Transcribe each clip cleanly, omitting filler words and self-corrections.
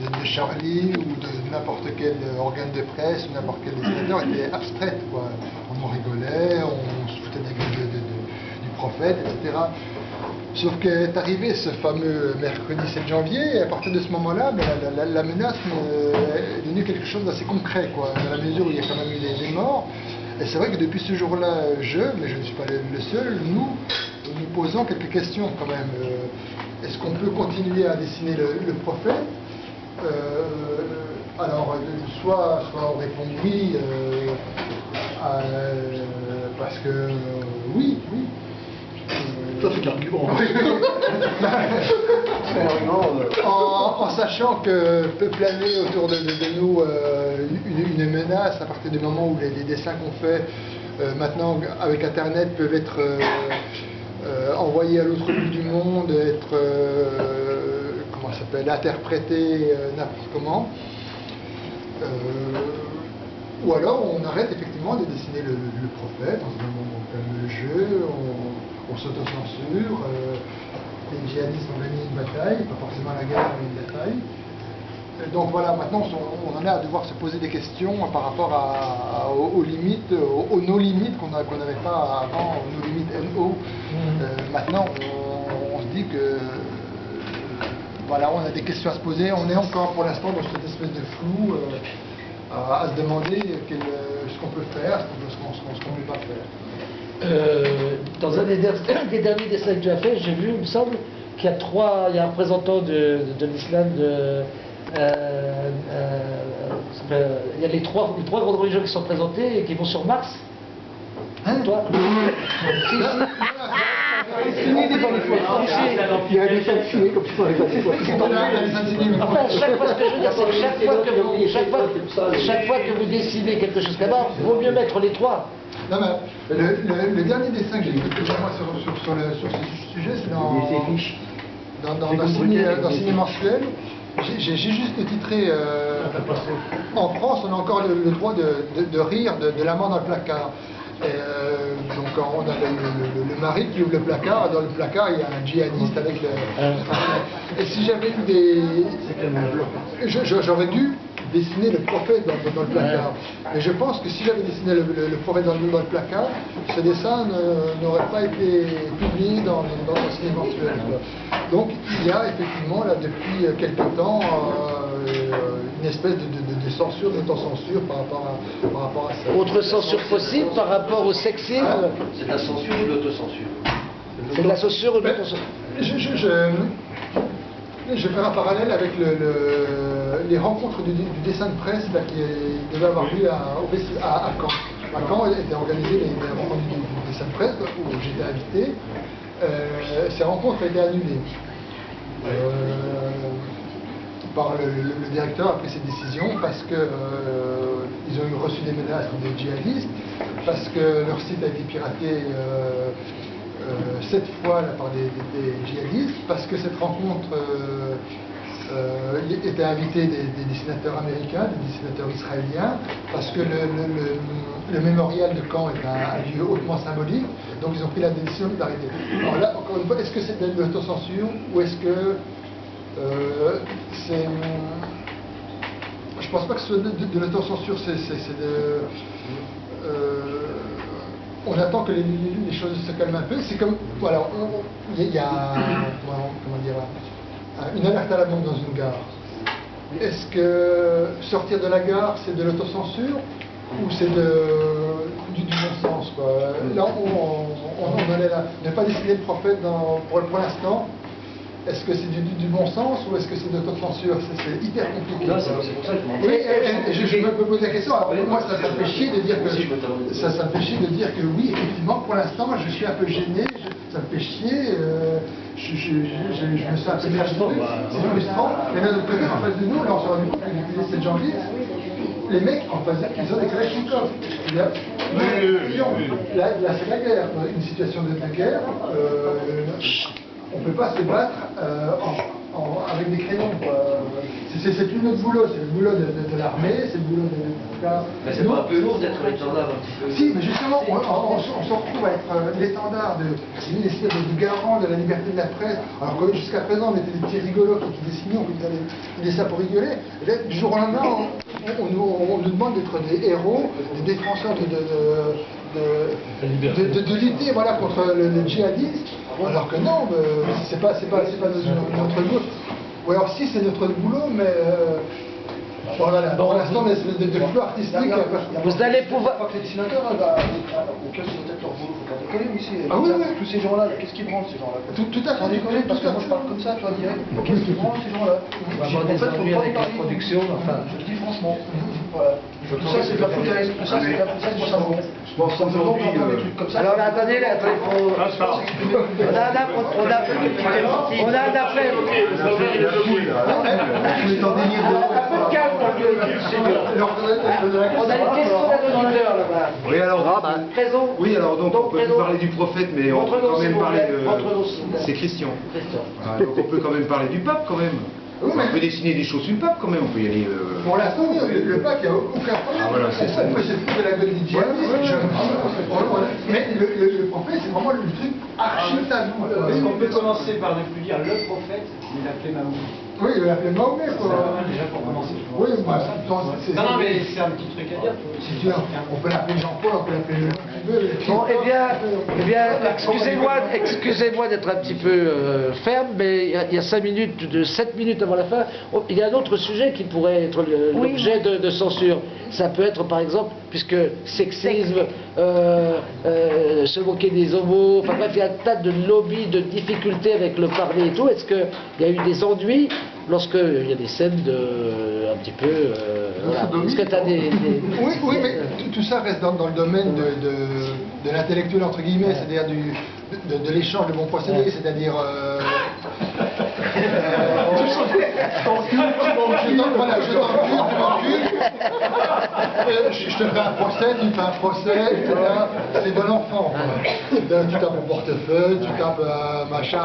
de Charlie ou de n'importe quel organe de presse ou n'importe quel dessinateur était abstraite, quoi. On en rigolait, on se foutait de la gueule du prophète, etc. Sauf qu'est arrivé ce fameux mercredi 7 janvier, et à partir de ce moment-là, ben, la menace est devenue quelque chose d'assez concret, quoi, dans la mesure où il y a quand même eu des morts. Et c'est vrai que depuis ce jour-là, mais je ne suis pas le seul, nous posons quelques questions quand même. Est-ce qu'on peut continuer à dessiner le prophète? Alors, soit on répond oui, parce que oui. Ça, c'est l'argument. En sachant que peut planer autour de nous une menace à partir du moment où les dessins qu'on fait maintenant avec Internet peuvent être envoyés à l'autre bout du monde, être comment ça s'appelle, interprétés n'importe comment. Ou alors on arrête effectivement de dessiner le prophète, on se dit on calme le jeu, on s'autocensure, les djihadistes ont gagné une bataille, pas forcément la guerre mais une bataille. Donc voilà, maintenant on en est à devoir se poser des questions par rapport aux limites, aux no-limites qu'on n'avait pas avant, nos limites NO. Maintenant on se dit que voilà, on a des questions à se poser, on est encore pour l'instant dans cette espèce de flou à se demander ce qu'on peut faire, ce qu'on ne peut pas faire. Dans un des derniers dessins que tu as fait, j'ai vu, il me semble, qu'il y a un représentant de l'islam il y a les trois grandes religions qui sont présentées et qui vont sur Mars. Hein? Toi Il y a des vaccinés comme ça, les vaccinés. Enfin, chaque fois, ce que je veux dire, c'est que chaque fois que vous dessinez quelque chose comme ça, il vaut mieux mettre les trois. Non, mais le dernier dessin que j'ai fait moi sur ce sujet, c'est dans Ciné Mensuel. J'ai juste titré en France, on a encore le droit de rire de la mort dans le placard. Donc on a le mari qui ouvre le placard, dans le placard il y a un djihadiste avec le... Et si j'avais eu des... J'aurais dû dessiner le prophète dans le placard. Et je pense que si j'avais dessiné le prophète dans le placard, ce dessin n'aurait pas été publié dans le Ciné Mensuel. Donc il y a effectivement là depuis quelque temps une espèce de censure, d'autocensure par rapport à ça. Autre censure possible par rapport au sexisme? C'est de la censure ou de l'autocensure? C'est de la censure ou de l'autocensure? Je vais faire un parallèle avec les rencontres du dessin de presse là, qui devaient avoir lieu à Caen. À Caen étaient organisées les rencontres du dessin de presse où j'étais invité. Ces rencontres ont été annulées par le directeur a pris cette décision parce que ils ont reçu des menaces des djihadistes, parce que leur site a été piraté 7 fois là, par des djihadistes, parce que cette rencontre était invité des dessinateurs américains, des dessinateurs israéliens, parce que le mémorial de Caen est un lieu hautement symbolique, donc ils ont pris la décision d'arrêter. Alors là, encore une fois, est-ce que c'est de l'autocensure ou est-ce que c'est... Je pense pas que ce soit de l'autocensure, on attend que les choses se calment un peu. C'est comme, voilà, il y a comment dire, une alerte à la bombe dans une gare. Est-ce que sortir de la gare, c'est de l'autocensure ou c'est du bon sens, quoi. Là, on en est là. Ne pas dessiner le prophète pour l'instant. Est-ce que c'est du bon sens ou est-ce que c'est de l'autocensure? C'est hyper compliqué. C'est pour ça que je m'en vais. Je me pose la question. Alors, moi, ça me fait chier de dire que ça me fait chier de dire que oui, effectivement, pour l'instant, je suis un peu gêné. Ça me fait chier. Je me sens un peu frustrant. C'est frustrant. Mais d'un autre côté, en face de nous, là, on s'est rendu compte que depuis le 7 janvier, les mecs en face d'eux, ils ont des Kalachnikov. Là, c'est la guerre. Une situation de guerre. On ne peut pas se battre avec des crayons. C'est c'est une autre boulot, c'est le boulot de l'armée, c'est le boulot de... Mais c'est pas un peu lourd d'être l'étendard un petit peu? Si, mais justement, on se retrouve à être l'étendard une espèce de garant de la liberté de la presse, alors que jusqu'à présent on était des petits rigolos qui dessinaient, on faisait des dessins pour rigoler, et là, du jour au lendemain, on nous demande d'être des héros, des défenseurs de l'idée, voilà, contre le djihadisme, alors que non, c'est pas notre boulot. Ou alors si, c'est notre boulot, mais voilà, pour l'instant, on est de flou artistique. Vous allez pouvoir... Les dessinateurs, au cas où c'est peut-être leur boulot, faut pas déconner aussi. Ah oui, oui. Tous ces gens-là, qu'est-ce qu'ils branlent ces gens-là? Tout à fait. Sans déconner, parce que moi je parle comme ça, tu vois, direct. Qu'est-ce qu'ils branlent ces gens-là? On va avoir des ennuis avec la production, enfin... Je le dis franchement. Voilà. Tout ça, c'est de la foutaise. Tout ça, c'est de la foutaise, moi ça me rend. Je pense qu'aujourd'hui... des trucs comme ça. Alors là, attendez, là, il faut... On a un appel. On a un appel. Un peu de calme dans le On a une question d'un auditeur là-bas. Oui, alors, Présent. oui, alors donc on peut plus parler du prophète, mais on peut quand même parler de... C'est Christian. Donc on peut quand même parler du pape quand même. Oui, On peut dessiner des choses sur le pape quand même, on peut y aller... Pour l'instant, le pape, il n'y a aucun problème. Ah, voilà, c'est ça. On peut se foutre de la gueule du djihadisme. Mais le prophète, c'est vraiment le truc archi tabou. Est-ce qu'on peut commencer par ne plus dire le prophète, mais l'appeler Mahomet? Oui, il l'appelait Mahomet, C'est quoi. pas mal déjà pour commencer. Oui, moi, Non, mais c'est un petit truc à dire. si tu veux, on peut l'appeler Jean-Paul, on peut l'appeler le nom que tu veux. Bon, eh bien, excusez-moi d'être un petit peu ferme, mais il y a 7 minutes avant la fin, il y a un autre sujet qui pourrait être l'objet de censure. Ça peut être, par exemple, puisque sexisme, se moquer des homos, enfin bref, il y a un tas de lobbies, de difficultés avec le parler et tout. Est-ce qu'il y a eu des ennuis lorsqu'il y a des scènes un petit peu... voilà. Est-ce que tu as des... Oui, mais tout ça reste dans le domaine de l'intellectuel, entre guillemets, c'est-à-dire de l'échange de bons procédés, c'est-à-dire... Voilà, je t'encule, tu m'encules, je te fais un procès, tu me fais un procès, etc. C'est bon enfant. Tu tapes mon portefeuille, tu tapes machin,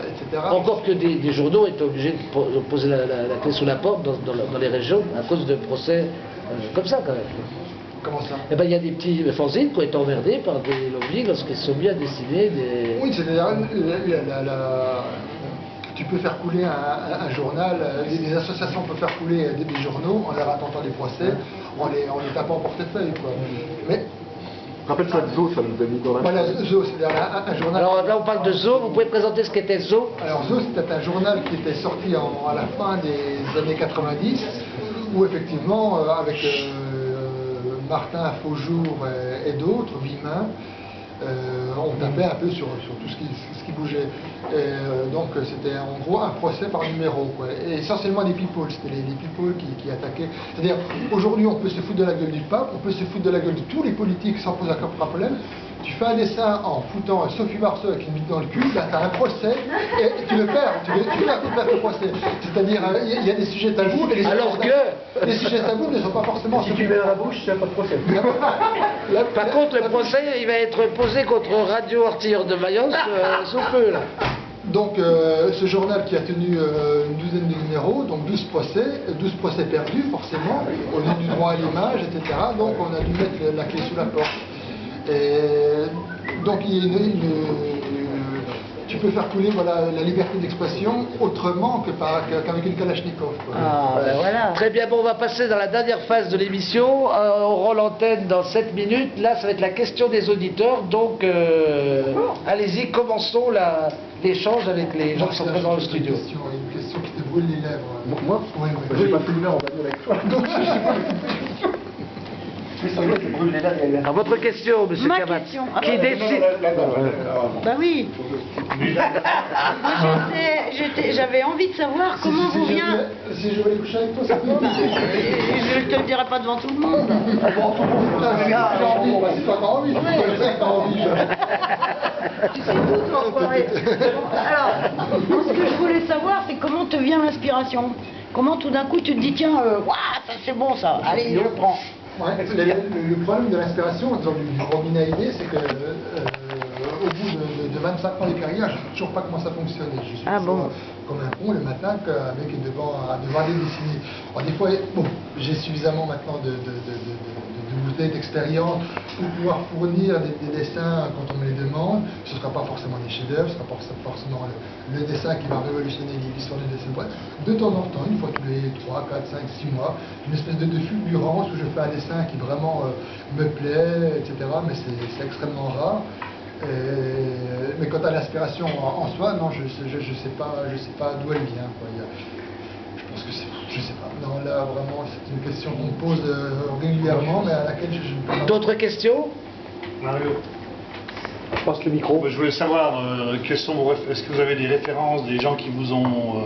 etc. Encore que des journaux étaient obligés de poser la clé sous la porte dans les régions à cause de procès comme ça quand même. Comment ça? Eh ben, il y a des petits fanzines qui ont été emmerdés par des lobbies lorsqu'ils sont bien dessinés des... Oui, c'est-à-dire tu peux faire couler un journal, les associations peuvent faire couler des journaux en leur attendant des procès, en les tapant en portefeuille, quoi. Mais Rappelle-toi de Zo, ça nous a mis dans la... voilà, Zo, c'est-à-dire un journal... Alors là on parle de Zo, vous pouvez présenter ce qu'était Zo? Alors Zo, c'était un journal qui était sorti à la fin des années 90, où effectivement, avec Martin Faujour et d'autres, Vimin, on tapait un peu sur tout ce qui bougeait. Donc c'était en gros un procès par numéro, quoi. Et essentiellement des people, c'était les people qui attaquaient. C'est-à-dire, aujourd'hui on peut se foutre de la gueule du pape, on peut se foutre de la gueule de tous les politiques sans poser aucun problème. Tu fais un dessin en foutant Sophie Marceau avec une bite dans le cul, là tu as un procès, et tu le perds, tu perds le procès. C'est-à-dire, il y a des sujets tabous, et les sujets tabous ne sont pas forcément... Si tu mets dans la bouche, tu n'as pas de procès. Par contre, le procès, il va être posé contre Radio Artilleur de Mayence sous peu, là. Donc, ce journal qui a tenu une douzaine de numéros, donc 12 procès perdus, forcément, au lieu du droit à l'image, etc. Donc, on a dû mettre la clé sous la porte. Et donc, tu peux faire couler la liberté d'expression autrement qu'avec une Kalachnikov, quoi. Ah, ben voilà. Très bien, bon, on va passer dans la dernière phase de l'émission. On rend l'antenne dans 7 minutes. Là, ça va être la question des auditeurs. Donc, allez-y, commençons l'échange avec les gens qui sont présents dans le studio. Une question qui te brûle les lèvres. Moi? Oui. J'ai pas fait une heure, on va dire avec toi. Donc, je sais pas. Mais ça veut dire que brûle les lèvres. Alors, votre question, monsieur Ma Kamat, question. qui décide... Bah oui. Moi, j'avais envie de savoir comment vous vient... Si je veux aller coucher avec toi, ça peut. Je ne te le dirai pas devant tout le monde. J'ai envie, c'est toi qui as envie. C'est toi qui as envie. Tu sais tout, toi, enfoiré. Alors, moi, ce que je voulais savoir, c'est comment te vient l'inspiration. Comment tout d'un coup tu te dis, tiens, waouh, ça c'est bon ça, allez, je le prends. Ouais, le problème de l'inspiration, du robinet à idées, c'est que au bout de 25 ans de carrière, je ne sais toujours pas comment ça fonctionne. Je suis bon. comme un con le matin avec devant aller dessiner. Alors, des fois, bon, j'ai suffisamment maintenant de bouteilles d'expérience pour pouvoir fournir des dessins quand on me les demande. Ce ne sera pas forcément des chefs-d'œuvre, ce ne sera pas forcément le dessin qui va révolutionner l'histoire du dessin. De temps en temps, une fois tous les 3, 4, 5, 6 mois, une espèce de fulgurance où je fais un dessin qui vraiment me plaît, etc. Mais c'est extrêmement rare. Mais quant à l'inspiration en soi, non, je sais pas d'où elle vient, quoi. Je pense que je sais pas. Non, là vraiment, c'est une question qu'on me pose régulièrement, mais à laquelle je ne peux pas. D'autres questions? Mario. Je passe le micro. Je voulais savoir, est-ce que vous avez des références, des gens qui vous ont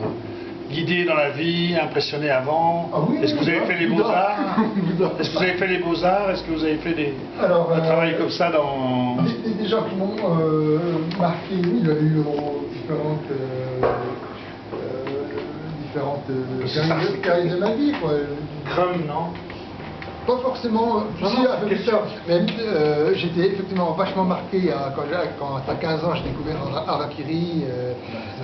guidé dans la vie, impressionné avant? Ah oui, est-ce que vous avez fait les beaux-arts? Est-ce que vous avez fait les beaux-arts? Est-ce que vous avez fait un travail comme ça dans... Des gens qui m'ont marqué, oui, il y a eu différentes périodes de ma vie, quoi. Crum, non? Pas forcément, mais j'étais effectivement vachement marqué quand à 15 ans j'ai découvert Harakiri,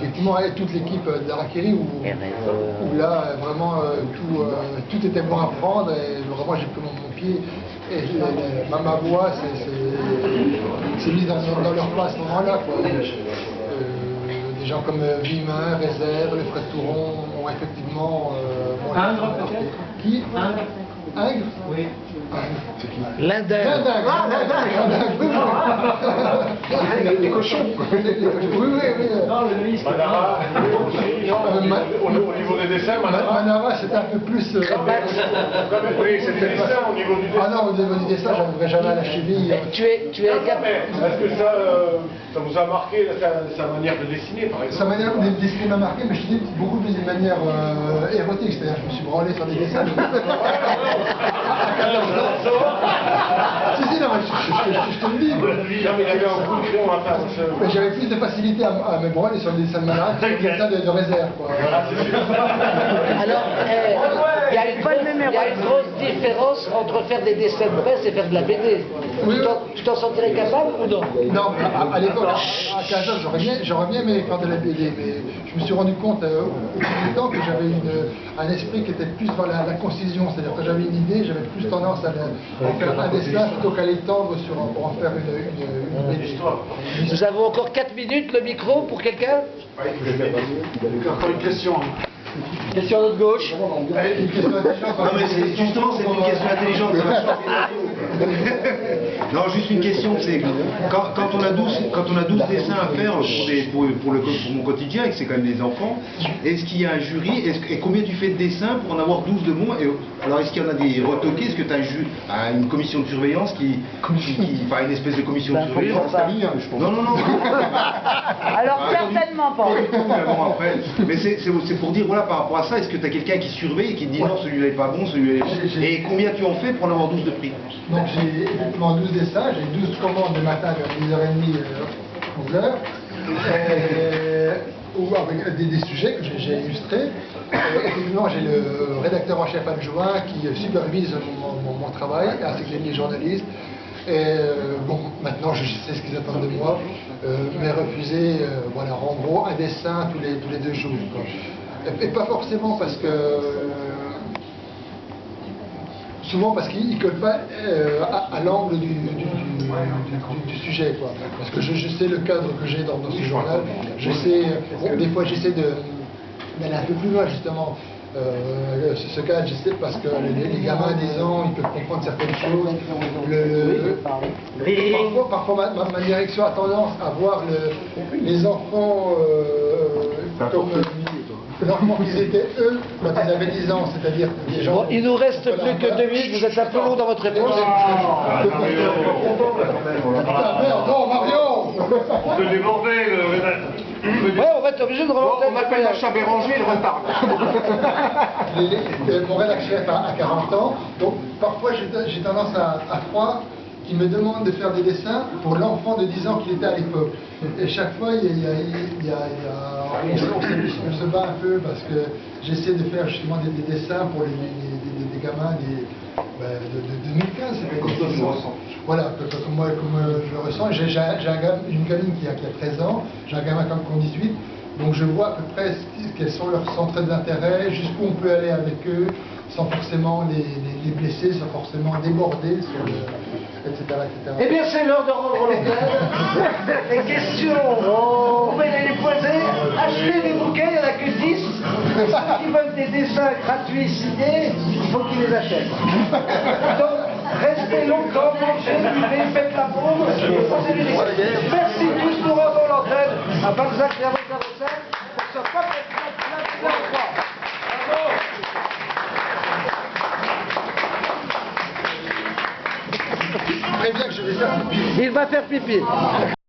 effectivement toute l'équipe d'Harakiri où là vraiment tout était bon à prendre et vraiment j'ai pris mon pied et ma voix s'est mise dans leur place à ce moment-là, quoi. Des gens comme Vimin, Réserve, les frères Touron ont effectivement... Ingres peut-être? Qui? Ingres? Oui. L'Indin. Les cochons. Oui. Non, le ministre. Manara, au niveau des dessins, Manara, c'était un peu plus... oui, c'est des dessins au niveau du dessin. Ah non, au niveau du dessin, j'arriverai jamais à la cheville. Tu es Est-ce que ça vous a marqué sa manière de dessiner, par exemple? Sa manière de dessiner m'a marqué, mais je dis beaucoup de manière érotique, c'est-à-dire que je me suis branlé sur des dessins. Si, non, mais je te le dis. Non, mais il avait un coup de crayon à faire. Mais j'avais plus de facilité à me branler sur des dessins de Manara que sur des dessins de Réserve, quoi. Alors, il y a une grosse différence entre faire des dessins de presse et faire de la BD. Oui, Tu t'en sentirais capable ou non? Non, à l'époque, à 15 ans, j'aurais bien aimé faire de la BD, mais je me suis rendu compte au fil du temps que j'avais un esprit qui était plus dans la concision, c'est-à-dire que j'avais une idée, j'avais plus tendance à faire un dessin plutôt qu'à l'étendre pour en faire une BD. Nous avons encore 4 minutes, le micro pour quelqu'un? Encore une question. Question à notre gauche. Non mais justement c'est une question intelligente, ça va changer. Non, juste une question, c'est quand on a 12 dessins à faire pour mon quotidien et que c'est quand même des enfants, est-ce qu'il y a un jury et combien tu fais de dessins pour en avoir 12 de moins? Alors est-ce qu'il y en a des retoqués? Est-ce que tu as une commission de surveillance enfin une espèce de commission de surveillance? Non. Alors certainement pas. Bon, après, mais c'est pour dire, voilà, par rapport à ça, est-ce que tu as quelqu'un qui surveille et qui te dit non, celui-là est pas bon, celui-là est bon? Et combien tu en fais pour en avoir 12 de prix? Donc j'ai effectivement 12 dessins, j'ai 12 commandes le matin vers 10h30, 11h, ou avec des sujets que j'ai illustrés. Effectivement, j'ai le rédacteur en chef adjoint qui supervise mon travail, ainsi que les journalistes. Et bon, maintenant je sais ce qu'ils attendent de moi, mais refuser, voilà, en gros, un dessin tous les 2 jours, quoi. Et pas forcément parce que... souvent parce qu'il ne colle pas à l'angle du sujet, quoi. Parce que je sais le cadre que j'ai dans ce journal, je sais... Bon, des fois j'essaie d'aller un peu plus loin, justement. Ce cadre, je sais, parce que les gamins à 10 ans, ils peuvent comprendre certaines choses. Parfois ma direction a tendance à voir les enfants comme l'enfant qu'ils étaient eux quand ils avaient 10 ans, c'est-à-dire des gens... Bon, il nous reste plus que 2 minutes, vous êtes un peu long dans votre réponse. Non, Mario! On peut déborder le rédacteur. Ouais, on va être obligé de remonter. On appelle l'achat Béranger, il retarde. Mon rédacteur chef a 40 ans, donc parfois j'ai tendance à croire qui me demande de faire des dessins pour l'enfant de 10 ans qu'il était à l'époque. Et chaque fois, on se bat un peu parce que j'essaie de faire justement des dessins pour des gamins de 2015. Voilà, comme moi je le ressens. J'ai une gamine qui a 13 ans, j'ai un gamin qui a 18. Donc je vois à peu près quels sont leurs centres d'intérêt, jusqu'où on peut aller avec eux, sans forcément les blesser, sans forcément déborder, etc., etc. Eh bien, c'est l'heure de rendre l'antenne. Les questions, vous pouvez les poser. Achetez des bouquets, il n'y en a que 10. Ceux qui veulent des dessins gratuits signés, il faut qu'ils les achètent. Donc, restez longtemps, mangez, buvez, faites la bombe, posez-les des questions. Merci tous, nous rendons l'antenne à Balzac et à Rosa pour ce podcast plein de fois. Bravo. Très bien que je vais faire pipi. Il va faire pipi.